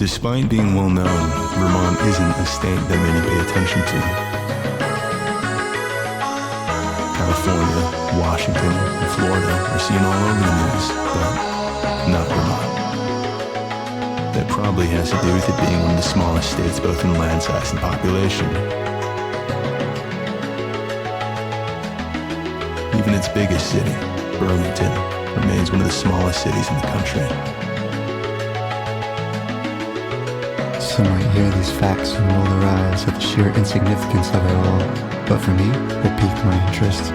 Despite being well known, Vermont isn't a state that many pay attention to. California, Washington, and Florida are seen all over the news, but not Vermont. That probably has to do with it being one of the smallest states both in land size and population. Even its biggest city, Burlington, remains one of the smallest cities in the country. Some might hear these facts and roll their eyes at the sheer insignificance of it all, but for me, it piqued my interest.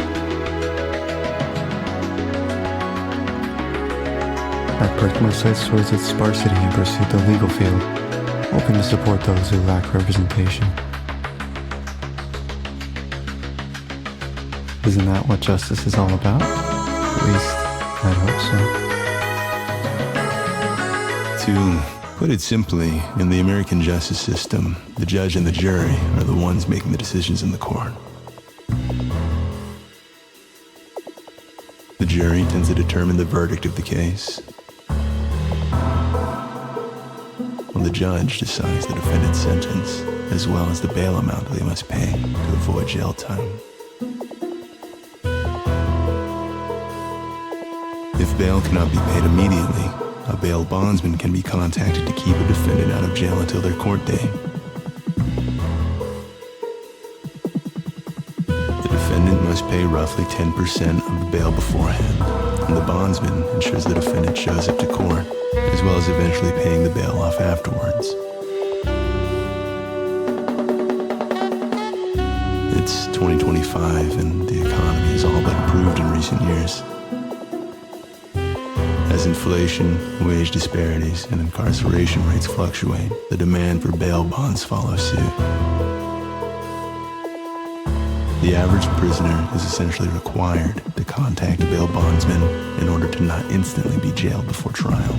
I perked my sights towards its sparsity and pursued the legal field, hoping to support those who lack representation. Isn't that what justice is all about? At least, I'd hope so. To put it simply, in the American justice system, the judge and the jury are the ones making the decisions in the court. The jury tends to determine the verdict of the case, while the judge decides the defendant's sentence, as well as the bail amount they must pay to avoid jail time. If bail cannot be paid immediately, a bail bondsman can be contacted to keep a defendant out of jail until their court date. The defendant must pay roughly 10% of the bail beforehand, and the bondsman ensures the defendant shows up to court, as well as eventually paying the bail off afterwards. It's 2025, and the economy has all but improved in recent years. As inflation, wage disparities, and incarceration rates fluctuate, the demand for bail bonds follows suit. The average prisoner is essentially required to contact a bail bondsman in order to not instantly be jailed before trial.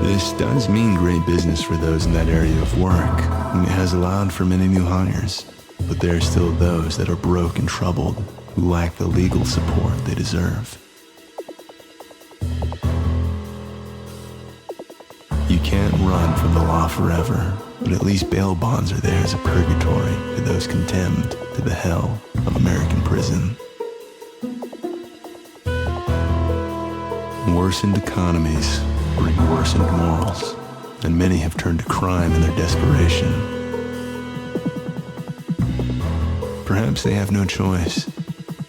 This does mean great business for those in that area of work, and it has allowed for many new hires, but there are still those that are broke and troubled who lack the legal support they deserve. You can't run from the law forever, but at least bail bonds are there as a purgatory for those condemned to the hell of American prison. Worsened economies bring worsened morals, and many have turned to crime in their desperation. Perhaps they have no choice,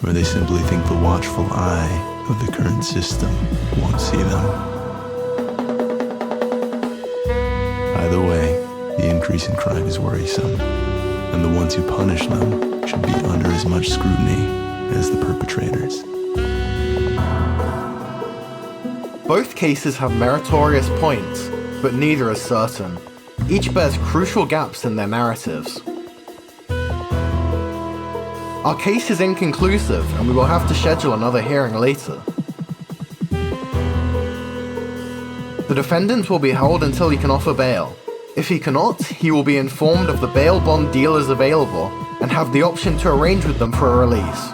or they simply think the watchful eye of the current system won't see them. Either way, the increase in crime is worrisome, and the ones who punish them should be under as much scrutiny as the perpetrators. Both cases have meritorious points, but neither is certain. Each bears crucial gaps in their narratives. Our case is inconclusive, and we will have to schedule another hearing later. The defendant will be held until he can offer bail. If he cannot, he will be informed of the bail bond dealers available and have the option to arrange with them for a release.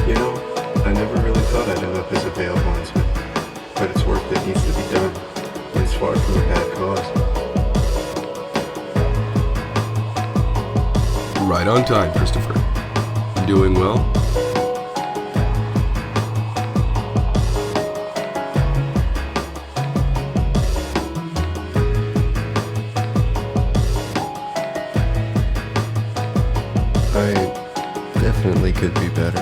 You know, I never really thought I'd end up as a bail bondsman, but it's work that needs to be done, and it's far from a bad cause. Right on time, Christopher. Doing well? I definitely could be better.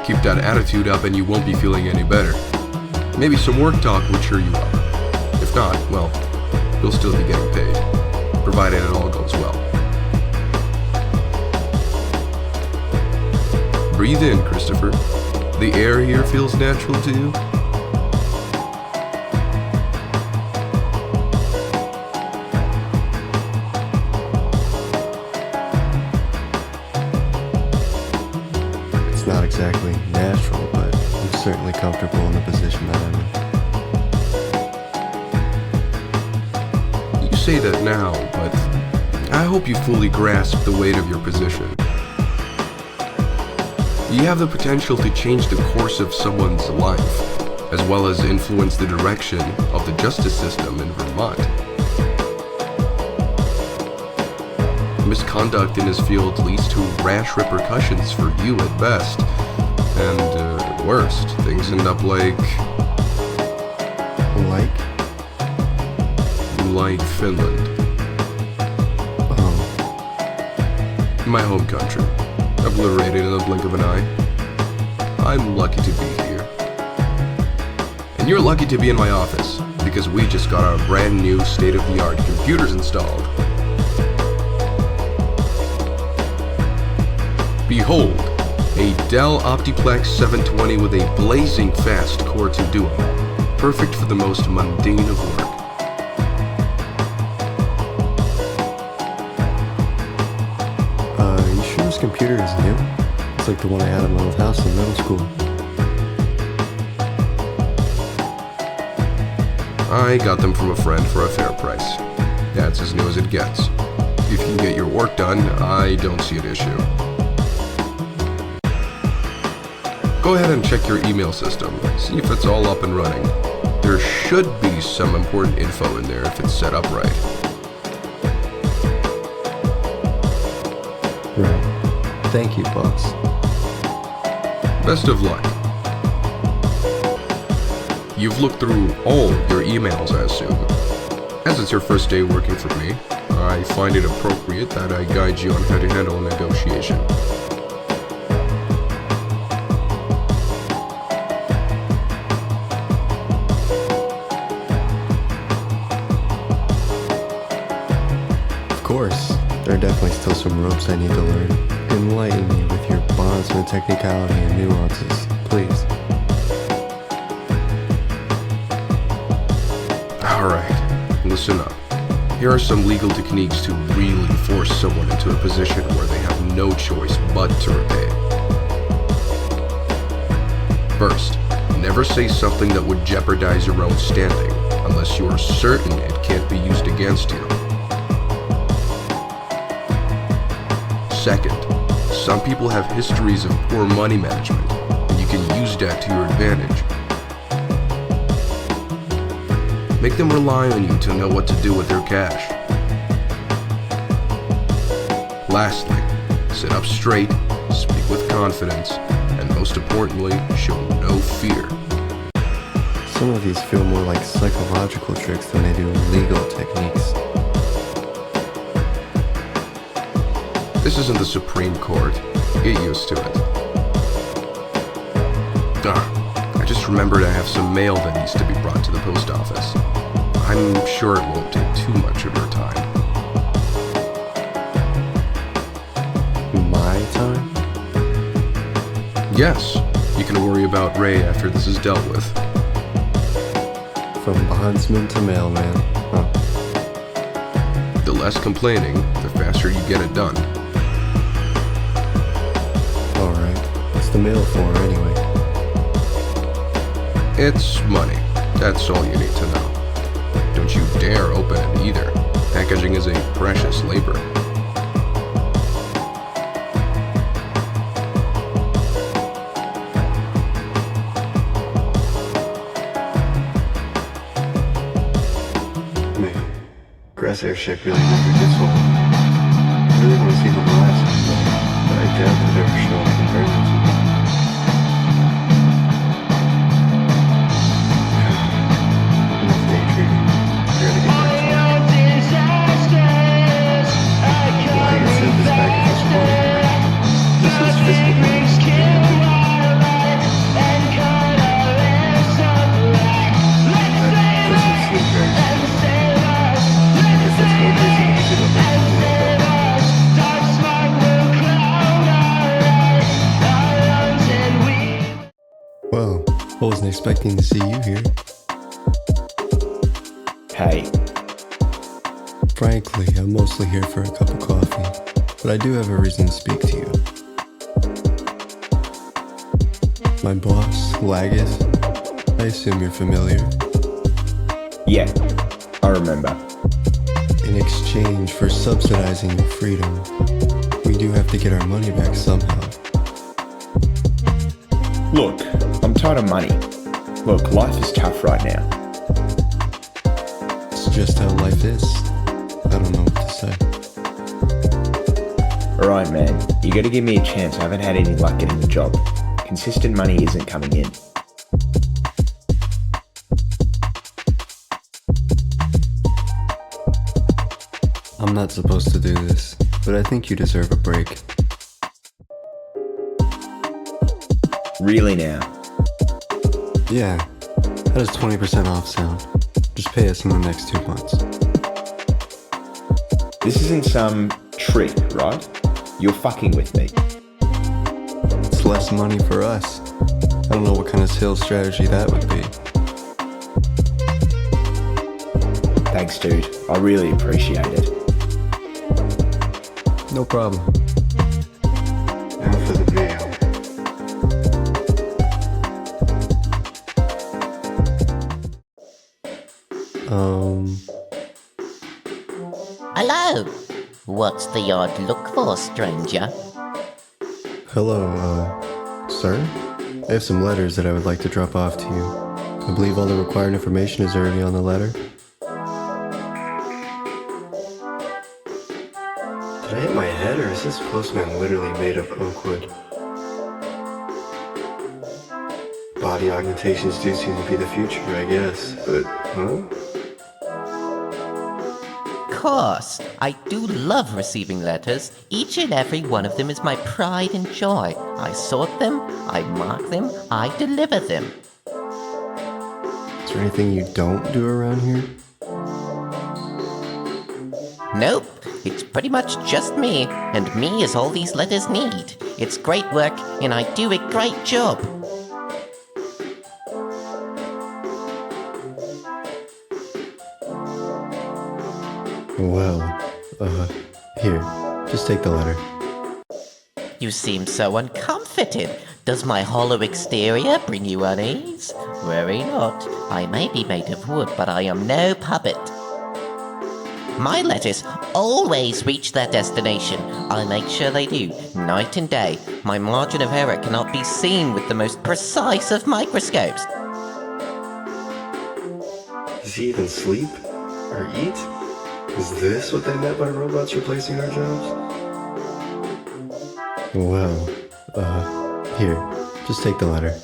Keep that attitude up and you won't be feeling any better. Maybe some work talk would cheer you up. If not, well, you'll still be getting paid, provided it all goes well. Breathe in, Christopher. The air here feels natural to you? It's not exactly natural, but I'm certainly comfortable in the position that I'm in. You say that now, but I hope you fully grasp the weight of your position. You have the potential to change the course of someone's life, as well as influence the direction of the justice system in Vermont. Misconduct in his field leads to rash repercussions for you at best, and at worst, things end up like Finland. Oh, My home country, obliterated in the blink of an eye. I'm lucky to be here. And you're lucky to be in my office, because we just got our brand new state-of-the-art computers installed. Behold, a Dell Optiplex 720 with a blazing fast Core 2 Duo, perfect for the most mundane of work. you sure this computer is new? It's like the one I had at my old house in middle school. I got them from a friend for a fair price. That's as new as it gets. If you can get your work done, I don't see an issue. Go ahead and check your email system, see if it's all up and running. There should be some important info in there if it's set up right. Right. Thank you, boss. Best of luck. You've looked through all your emails, I assume. As it's your first day working for me, I find it appropriate that I guide you on how to handle a negotiation. Of course, there are definitely still some ropes I need to learn. Enlighten me with your bondsman technicality and nuances, please. Alright, listen up. Here are some legal techniques to really force someone into a position where they have no choice but to repay. First, never say something that would jeopardize your own standing, unless you are certain it can't be used against you. Second, some people have histories of poor money management, and you can use that to your advantage. Make them rely on you to know what to do with their cash. Lastly, sit up straight, speak with confidence, and most importantly, show no fear. Some of these feel more like psychological tricks than they do legal techniques. This isn't the Supreme Court. Get used to it. I just remembered I have some mail that needs to be brought to the post office. I'm sure it won't take too much of your time. My time? Yes, you can worry about Ray after this is dealt with. From bondsman to mailman. Huh. The less complaining, the faster you get it done. Alright, what's the mail for anyway? It's money. That's all you need to know. Don't you dare open it either. Packaging is a precious labor. Man, grass airship really never gets old. I really want to see them live someday, but I doubt they'll ever show up in person. Enough daydreaming. Gotta get back to work. Well, I can send this back at this point. This was fiscal money. Doesn't seem very smart. I guess that's no reason to sit up and Well, I wasn't expecting to see you here. Hey, Frankly, I'm mostly here for a cup of coffee, but I do have a reason to speak to you. My boss, Laggis, I assume you're familiar. yeah, I remember. In exchange for subsidizing your freedom, we do have to get our money back somehow. Look, I'm tired of money. Look, life is tough right now. It's just how life is. I don't know what to say. Alright man, you gotta give me a chance. I haven't had any luck getting a job. Consistent money isn't coming in. I'm not supposed to do this, but I think you deserve a break. Really now? Yeah, how does 20% off sound? Just pay us in the next 2 months. This isn't some trick, right? You're fucking with me. It's less money for us. I don't know what kind of sales strategy that would be. Thanks dude, I really appreciate it. No problem. Now for the mail. Hello! What's the odd look for, stranger? Hello, sir? I have some letters that I would like to drop off to you. I believe all the required information is already on the letter. Did I hit my head, or is this postman literally made of oak wood? Body augmentations do seem to be the future, I guess, but, huh? Course, I do love receiving letters. Each and every one of them is my pride and joy. I sort them, I mark them, I deliver them. Is there anything you don't do around here? Nope, it's pretty much just me, and me is all these letters need. It's great work, and I do a great job. Well, here, just take the letter. You seem so uncomforted. Does my hollow exterior bring you unease? Worry not. I may be made of wood, but I am no puppet. My letters always reach their destination. I make sure they do, night and day. My margin of error cannot be seen with the most precise of microscopes. Does he even sleep? Or eat? Is this what they meant by robots replacing our jobs? Well, here, just take the letter.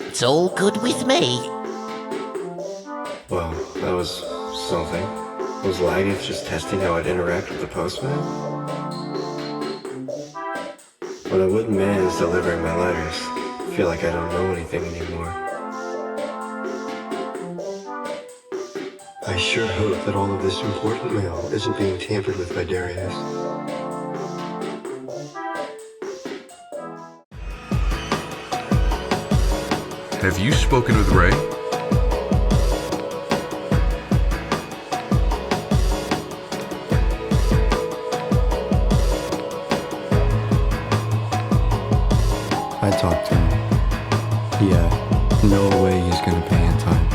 It's all good with me. Well, that was something. Was Laggeth just testing how I'd interact with the postman? What I wouldn't man is delivering my letters. I feel like I don't know anything anymore. I sure hope that all of this important mail isn't being tampered with by Darius. Have you spoken with Ray? I talked to him. Yeah, no way he's gonna pay in time.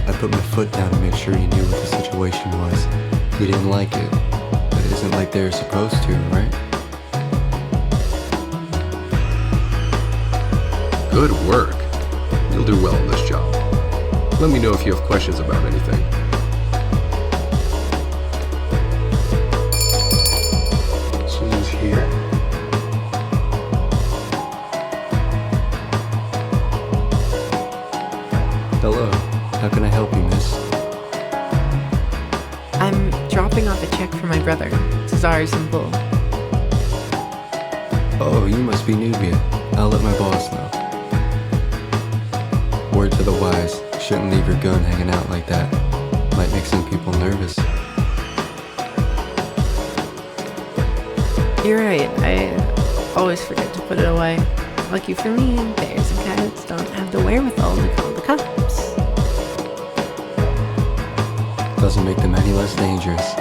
I put my foot down to make sure he knew what the situation was. He didn't like it, but it isn't like they're supposed to, right? Good work. You'll do well in this job. Let me know if you have questions about anything. Someone's here. Hello, how can I help you, miss? I'm dropping off a check for my brother, Cesar Simple. Oh, you must be Nubia. I'll let my boss know. Word to the wise, shouldn't leave your gun hanging out like that. Might make some people nervous. You're right, I always forget to put it away. Lucky for me, bears and cats don't have the wherewithal to call the cops. Doesn't make them any less dangerous.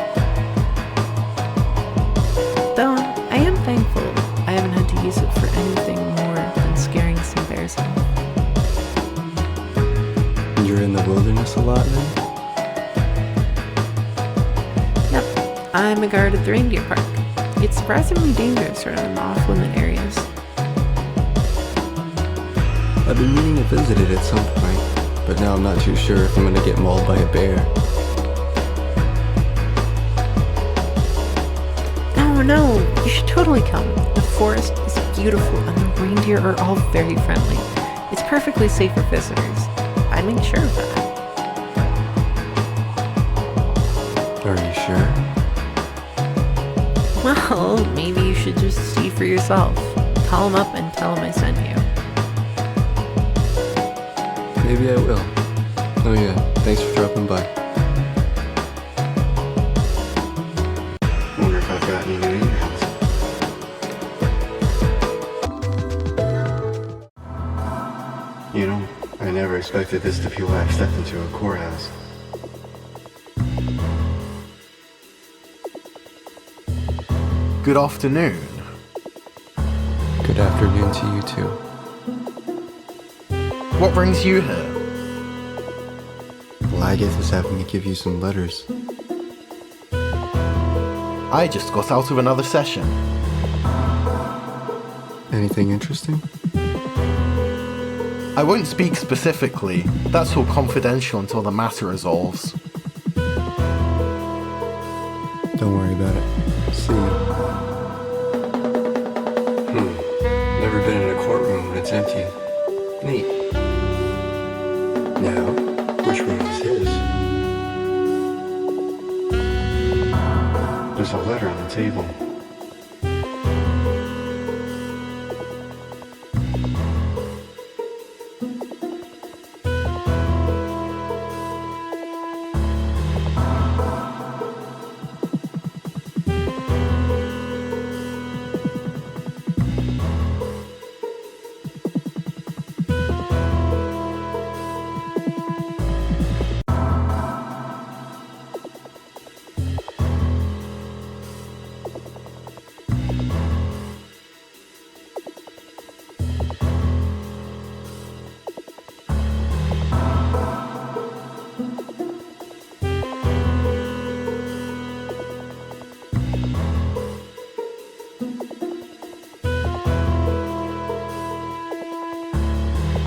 use it for anything more than scaring some bears off. You're in the wilderness a lot then? Yep, I'm a guard at the reindeer park. It's surprisingly dangerous around off-limit areas. I've been meaning to visit it at some point, but now I'm not too sure if I'm gonna get mauled by a bear. No, you should totally come. The forest is beautiful and the reindeer are all very friendly. It's perfectly safe for visitors. I made sure of that. Are you sure? Well, maybe you should just see for yourself. Call him up and tell him I sent you. Maybe I will. Oh yeah, thanks for dropping by. Wonder if I've got any new emails. You know, I never expected this to be why I stepped into a courthouse. Good afternoon. Good afternoon to you too. What brings you here? Laggeth is having me give you some letters. I just got out of another session. Anything interesting? I won't speak specifically. That's all confidential until the matter resolves. Don't worry about it. See you. Never been in a courtroom when it's empty. Neat. Now, which room is his? There's a letter on the table.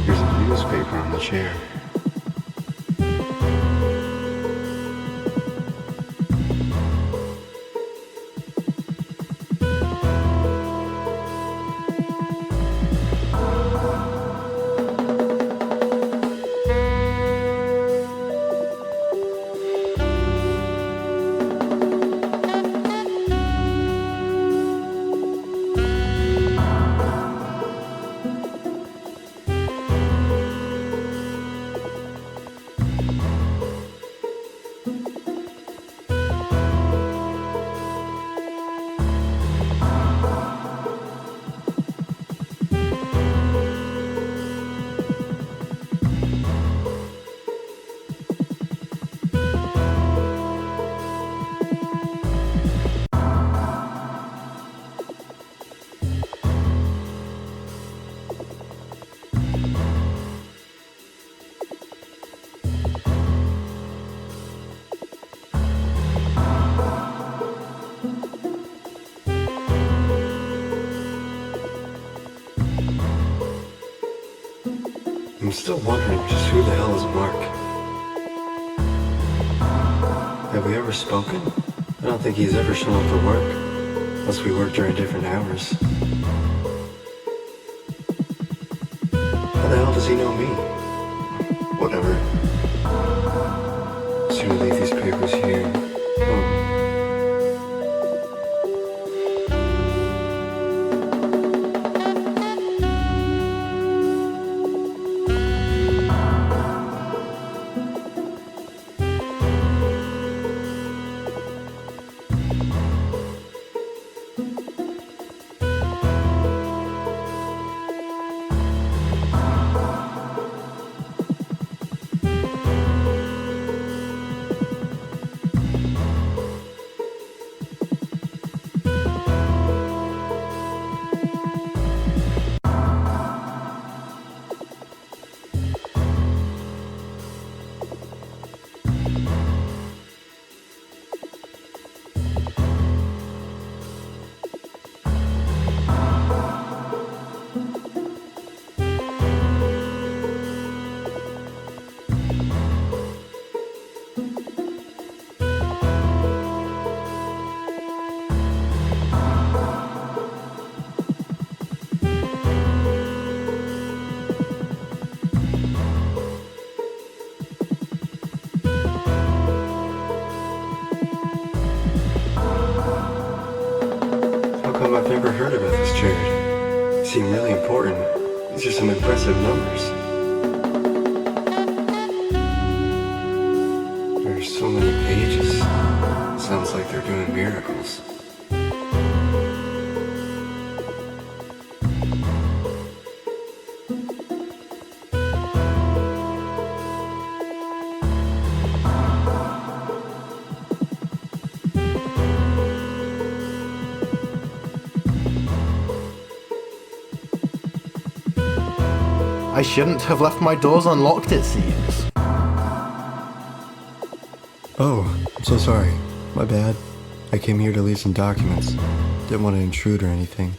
There's a newspaper on the chair. I'm still wondering just who the hell is Mark. Have we ever spoken? I don't think he's ever shown up for work, unless we work during different hours. How the hell does he know me? Whatever. Just gonna leave these papers here. Oh. time I've never heard about this charity. It seemed really important. These are some impressive numbers. There's so many pages. Sounds like they're doing miracles. I shouldn't have left my doors unlocked, it seems. Oh, I'm so sorry. My bad. I came here to leave some documents. Didn't want to intrude or anything.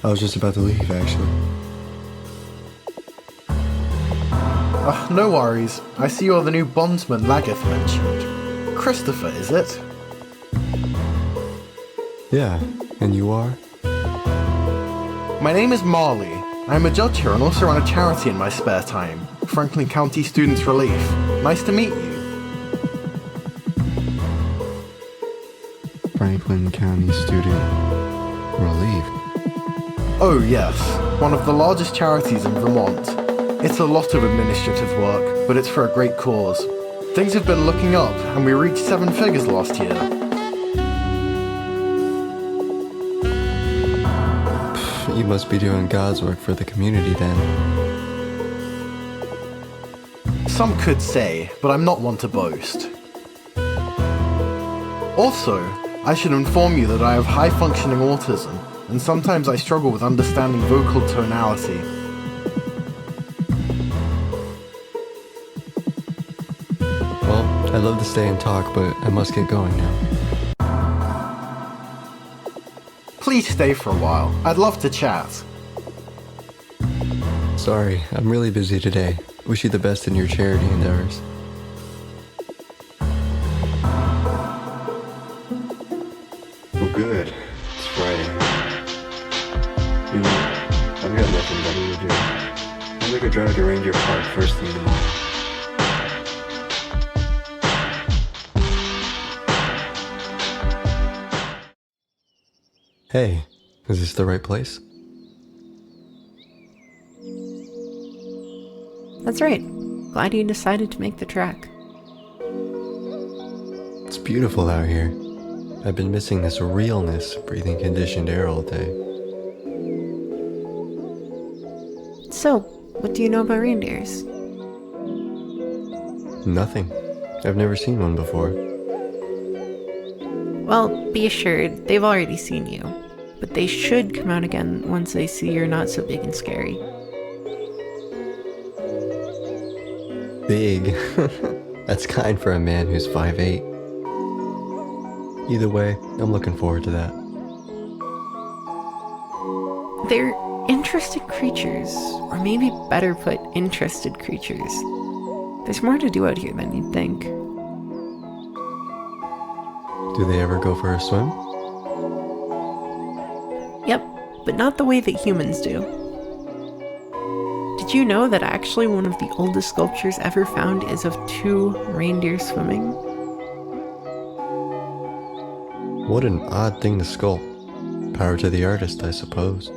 I was just about to leave, actually. No worries. I see you're the new bondsman Lagath mentioned. Christopher, is it? Yeah, and you are? My name is Marley. I'm a judge here and also run a charity in my spare time, Franklin County Students Relief. Nice to meet you. Franklin County Student Relief. Oh yes, one of the largest charities in Vermont. It's a lot of administrative work, but it's for a great cause. Things have been looking up, and we reached 7 figures last year. You must be doing God's work for the community then. Some could say, but I'm not one to boast. Also, I should inform you that I have high-functioning autism, and sometimes I struggle with understanding vocal tonality. Well, I'd love to stay and talk, but I must get going now. Please stay for a while. I'd love to chat. Sorry, I'm really busy today. Wish you the best in your charity endeavors. Well, good. It's Friday. You know, I've got nothing better to do. I'll make a drive to Reindeer Park first thing tomorrow. Hey, is this the right place? That's right. Glad you decided to make the trek. It's beautiful out here. I've been missing this realness, breathing conditioned air all day. So, what do you know about reindeers? Nothing. I've never seen one before. Well, be assured, they've already seen you. But they should come out again once they see you're not so big and scary. Big. That's kind for a man who's 5'8". Either way, I'm looking forward to that. They're interested creatures, or maybe better put, interested creatures. There's more to do out here than you'd think. Do they ever go for a swim? Yep, but not the way that humans do. Did you know that actually one of the oldest sculptures ever found is of 2 reindeer swimming? What an odd thing to sculpt. Power to the artist, I suppose.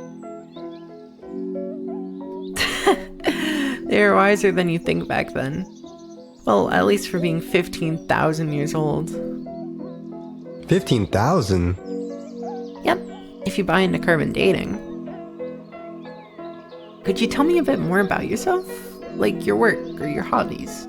They were wiser than you think back then. Well, at least for being 15,000 years old. 15,000? Yep, if you buy into carbon dating. Could you tell me a bit more about yourself? Like your work or your hobbies?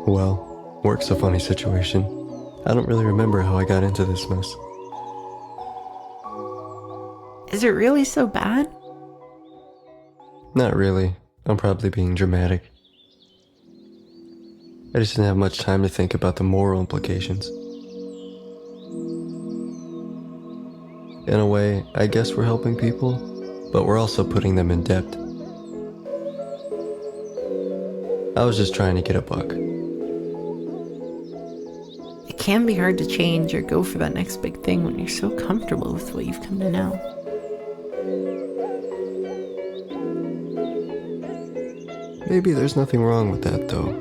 Well, work's a funny situation. I don't really remember how I got into this mess. Is it really so bad? Not really. I'm probably being dramatic. I just didn't have much time to think about the moral implications. In a way, I guess we're helping people, but we're also putting them in debt. I was just trying to get a buck. It can be hard to change or go for that next big thing when you're so comfortable with what you've come to know. Maybe there's nothing wrong with that, though.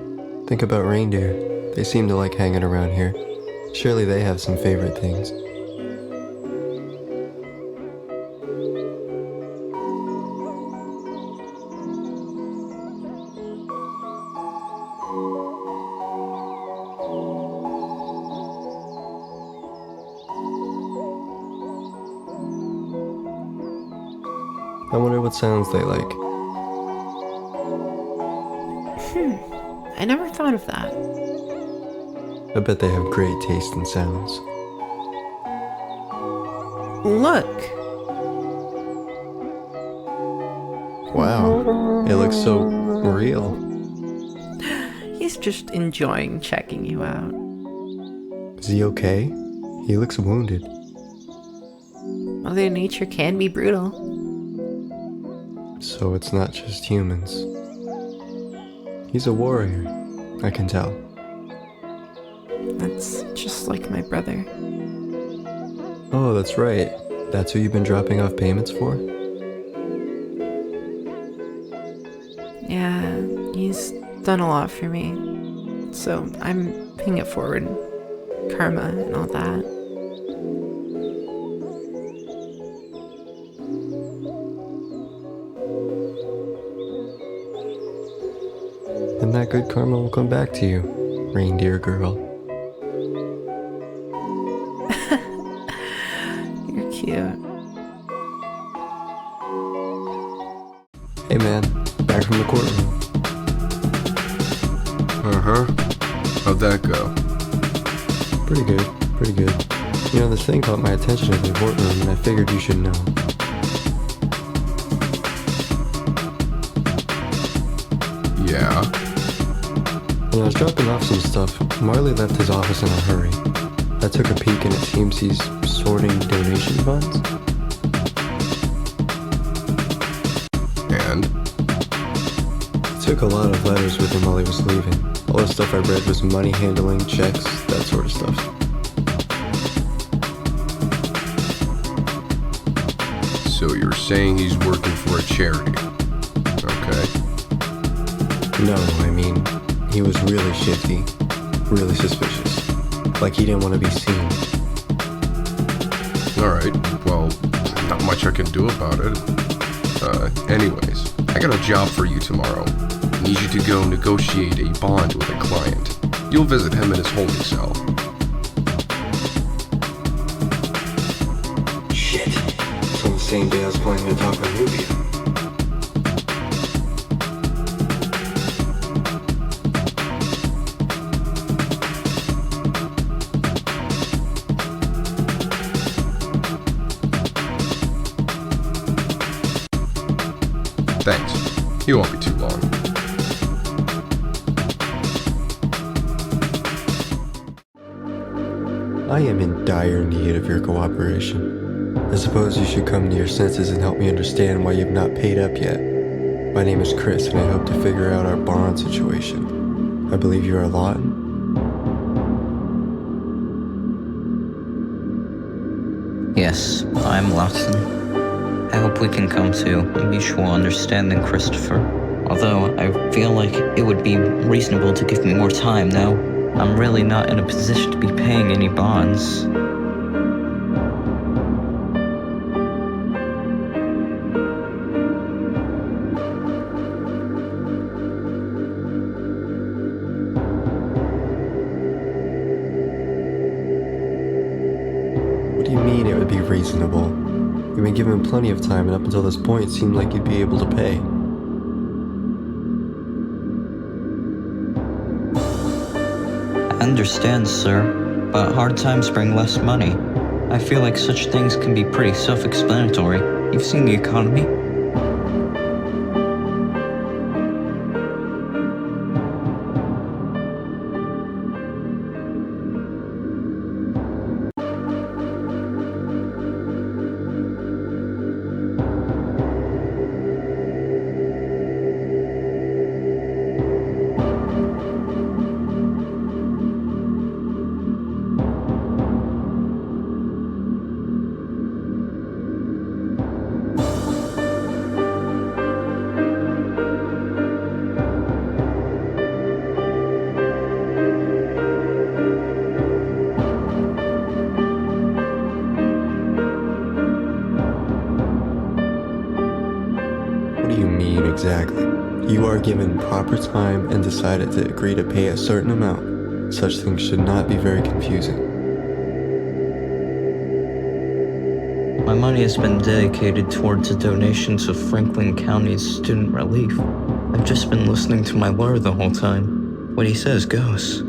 Think about reindeer. They seem to like hanging around here. Surely they have some favorite things. I wonder what sounds they like. I never thought of that. I bet they have great taste in sounds. Look! Wow, it looks so real. He's just enjoying checking you out. Is he okay? He looks wounded. Mother Nature can be brutal. So it's not just humans. He's a warrior, I can tell. That's just like my brother. Oh, that's right. That's who you've been dropping off payments for? Yeah, he's done a lot for me. So I'm paying it forward. Karma and all that. And that good karma will come back to you, reindeer girl. You're cute. Hey man, back from the courtroom. How'd that go? Pretty good, pretty good. You know, this thing caught my attention in the courtroom and I figured you should know. Yeah. When I was dropping off some stuff, Marley left his office in a hurry. I took a peek and it seems he's sorting donation funds. And? He took a lot of letters with him while he was leaving. All the stuff I read was money handling, checks, that sort of stuff. So you're saying he's working for a charity? Okay. No, I mean, he was really shifty, really suspicious. Like he didn't want to be seen. Alright, well, not much I can do about it. Anyways, I got a job for you tomorrow. Need you to go negotiate a bond with a client. You'll visit him in his holding cell. Shit. It's on the same day I was planning to talk with Nubia. Thanks. He won't be too long. I am in dire need of your cooperation. I suppose you should come to your senses and help me understand why you've not paid up yet. My name is Chris and I hope to figure out our bond situation. I believe you are Lawton. Yes, I'm Lawson. I hope we can come to a mutual understanding, Christopher. Although I feel like it would be reasonable to give me more time now. I'm really not in a position to be paying any bonds. What do you mean it would be reasonable? You've been given plenty of time and up until this point it seemed like you'd be able to pay. I understand, sir, but hard times bring less money. I feel like such things can be pretty self-explanatory. You've seen the economy. What do you mean exactly? You are given proper time and decided to agree to pay a certain amount. Such things should not be very confusing. My money has been dedicated towards the donations of Franklin County's student relief. I've just been listening to my lawyer the whole time. What he says goes.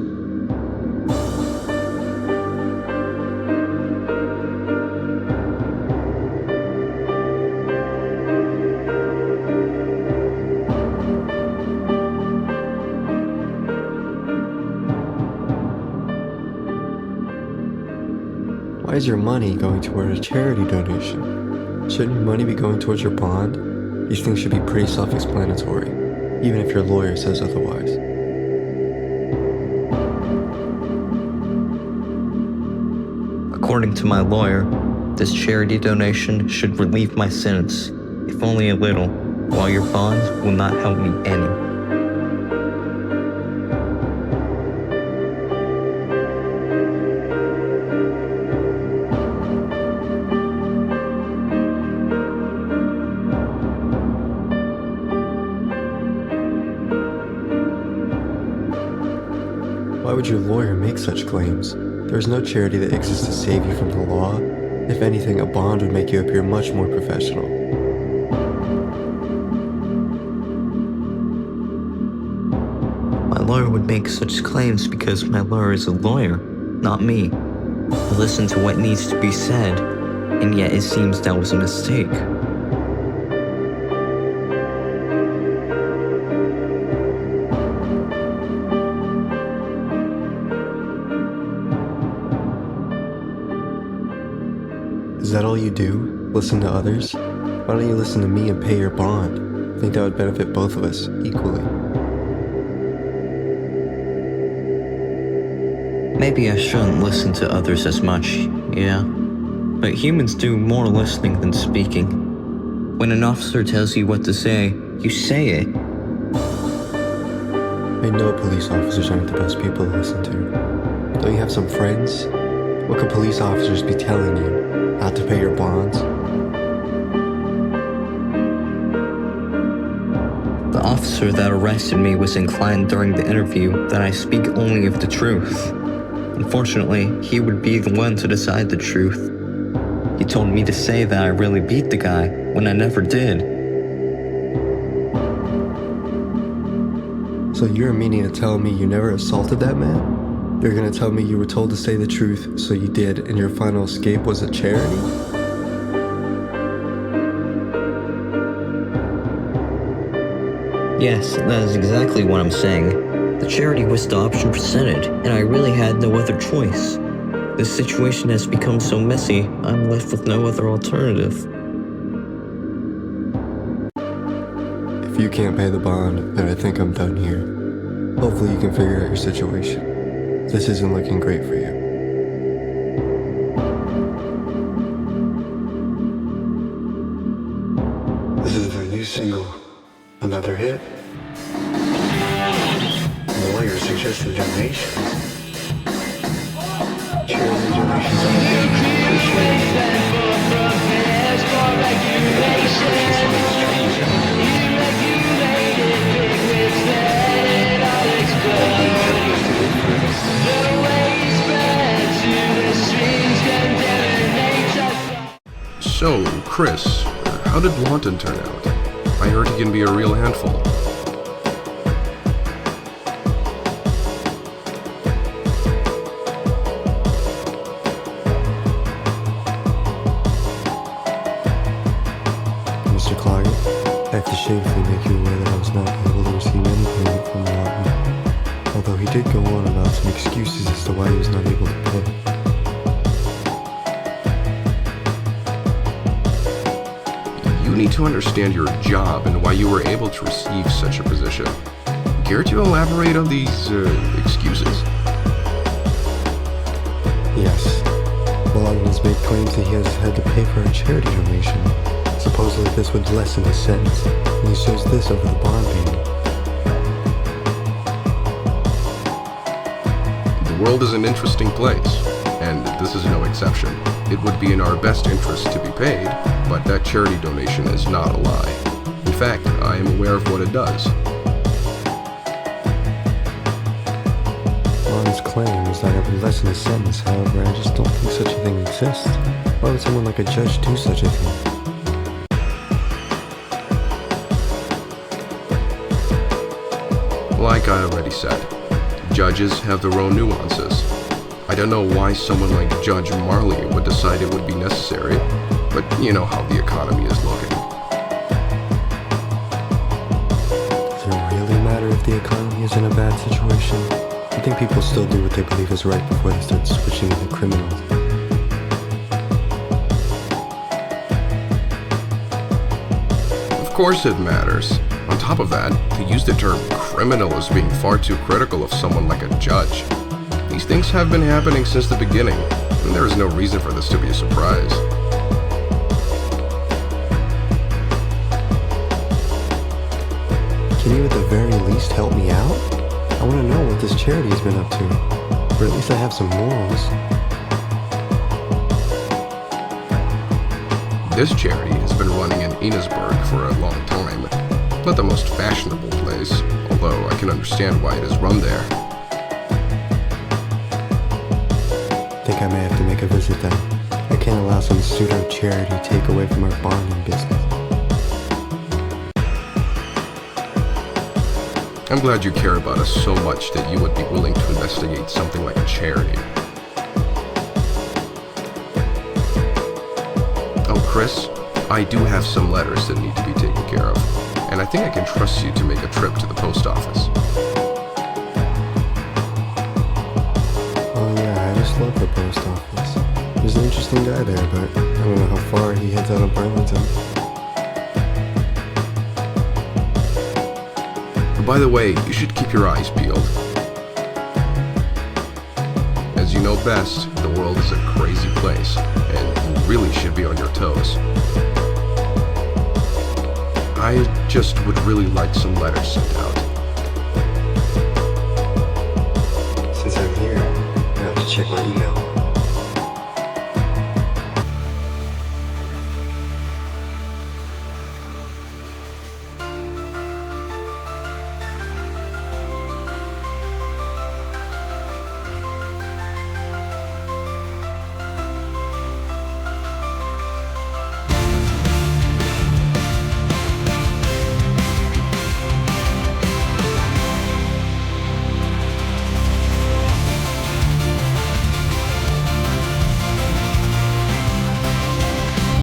Why is your money going toward a charity donation? Shouldn't your money be going towards your bond? These things should be pretty self-explanatory, even if your lawyer says otherwise. According to my lawyer, this charity donation should relieve my sentence, if only a little, while your bond will not help me any. Why would your lawyer make such claims? There is no charity that exists to save you from the law. If anything, a bond would make you appear much more professional. My lawyer would make such claims because my lawyer is a lawyer, not me. I listen to what needs to be said, and yet it seems that was a mistake. Is that all you do? Listen to others? Why don't you listen to me and pay your bond? I think that would benefit both of us equally. Maybe I shouldn't listen to others as much, yeah. But humans do more listening than speaking. When an officer tells you what to say, you say it. I know police officers aren't the best people to listen to. Don't you have some friends? What could police officers be telling you? Not to pay your bonds? The officer that arrested me was inclined during the interview that I speak only of the truth. Unfortunately, he would be the one to decide the truth. He told me to say that I really beat the guy, when I never did. So you're meaning to tell me you never assaulted that man? You're gonna tell me you were told to say the truth, so you did, and your final escape was a charity? Yes, that is exactly what I'm saying. The charity was the option presented, and I really had no other choice. This situation has become so messy, I'm left with no other alternative. If you can't pay the bond, then I think I'm done here. Hopefully you can figure out your situation. This isn't looking great for you. This is their new single, Another Hit. The lawyer suggested donations. Charity donations are definitely appreciated. So, Chris, how did Lawton turn out? I heard he can be a real handful. shamefully make you aware that I was not able to receive any payment from Lawton, although he did go on about some excuses as to why he was not able to pay. You need to understand your job and why you were able to receive such a position. Care to elaborate on these excuses? Yes. Lawton has made claims that he has had to pay for a charity donation. Supposedly this would lessen his sentence, and he shows this over the bond payment. The world is an interesting place, and this is no exception. It would be in our best interest to be paid, but that charity donation is not a lie. In fact, I am aware of what it does. Lawton's claim is that it would lessen his sentence, however, I just don't think such a thing exists. Why would someone like a judge do such a thing? Like I already said, judges have their own nuances. I don't know why someone like Judge Marley would decide it would be necessary, but you know how the economy is looking. Does it really matter if the economy is in a bad situation? I think people still do what they believe is right before they start switching into criminals. Of course it matters. On top of that, to use the term criminal as being far too critical of someone like a judge. These things have been happening since the beginning, and there is no reason for this to be a surprise. Can you at the very least help me out? I want to know what this charity has been up to, or at least I have some morals. This charity has been running in Enosburg for a long time. Not the most fashionable place, although I can understand why it is run there. Think I may have to make a visit then. I can't allow some pseudo-charity take away from our bonding business. I'm glad you care about us so much that you would be willing to investigate something like a charity. Oh, Chris, I do have some letters that need to be taken care of, and I think I can trust you to make a trip to the post office. Oh yeah, I just love the post office. There's an interesting guy there, but I don't know how far he heads out of Burlington. By the way, you should keep your eyes peeled. As you know best, the world is a crazy place, and you really should be on your toes. I just would really like some letters sent out. Since I'm here, I have to check my email.